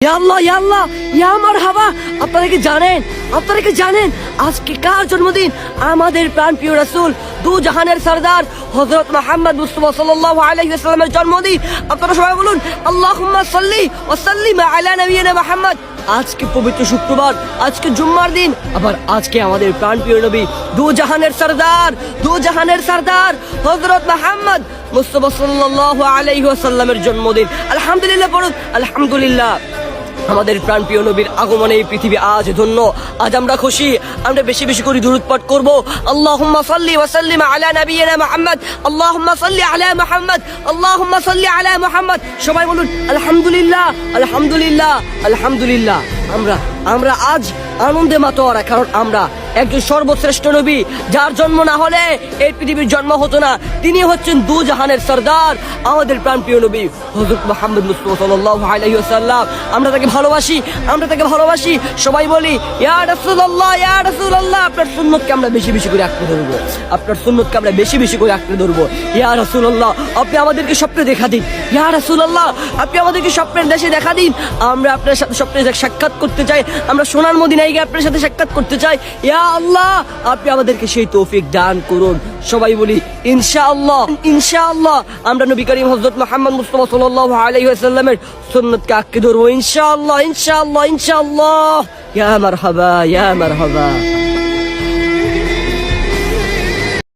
ইয়া আল্লাহ ইয়া আল্লাহ ইয়া মারহাবা। আপনারা কি জানেন আজকে কার জন্মদিন? আমাদের প্রাণপ্রিয় রাসূল দু জাহানের সরদার হযরত মুহাম্মদ মুস্তাফা সাল্লাল্লাহু আলাইহি ওয়াসাল্লামের জন্মদিন। আপনারা সবাই বলুন আল্লাহুম্মা সাল্লি ওয়া সাল্লিম আলা নবিয়িনা মুহাম্মদ। আজকে পবিত্র শুক্রবার, আজকে জুম্মার দিন, আবার আজকে আমাদের প্রাণপ্রিয় নবী দু জাহানের সরদার হযরত মুহাম্মদ মুস্তাফা সাল্লাল্লাহু আলাইহি ওয়াসাল্লামের জন্মদিন। আলহামদুলিল্লাহ পড়ুন আলহামদুলিল্লাহ। আমাদের প্রাণপ্রিয় নবীর আগমনে এই পৃথিবী আজ ধন্য, আজ আমরা খুশি। আমরা বেশি বেশি করে দুরূদ পাঠ করব। আল্লাহুম্মা সাল্লি ওয়া সাল্লিম আলা নবিয়িনা মুহাম্মদ, আল্লাহুম্মা সাল্লি আলা মুহাম্মদ, আল্লাহুম্মা সাল্লি আলা মুহাম্মদ। সবাই বলুন আলহামদুলিল্লাহ আলহামদুলিল্লাহ আলহামদুলিল্লাহ। আমরা আজ আনন্দে মাতোয়ারা, কারণ আমরা একজন সর্বশ্রেষ্ঠ নবী যার জন্ম না হলে এই পৃথিবীর জন্ম হতো না। তিনি হচ্ছেন দু জাহানের সরদার, আমাদের প্রাণপ্রিয় নবী হযরত মুহাম্মদ মুস্তাফা সাল্লাল্লাহু আলাইহি ওয়াসাল্লাম। আমরা তাকে ভালোবাসি। সবাই বলি ইয়া রাসূলুল্লাহ ইয়া রাসূলুল্লাহ। আপনার সুন্নতকে আমরা বেশি বেশি করে আঁকড়ে ধরবো। ইয়া রাসূলুল্লাহ আপনি আমাদেরকে স্বপ্নে দেখা দিন। ইয়া রাসূলুল্লাহ আপনি আমাদেরকে স্বপ্নের দেশে দেখা দিন। আমরা আপনার সাথে স্বপ্নে সাক্ষাৎ করতে চাই। আমরা সোনার মদিনায় গিয়ে আপনার সাথে সাক্ষাৎ করতে চাই। ইয়া আল্লাহ আপনি আমাদেরকে সেই তৌফিক দান করুন। সবাই বলি ইনশাআল্লাহ আমরা নবী করিম হযরত মুহাম্মদ মুস্তাফা সাল্লাল্লাহু আলাইহি ওয়াসাল্লামের সুন্নতকে আঁকড়ে ধরবো ইনশাআল্লাহ। ইয়া মারহাবা।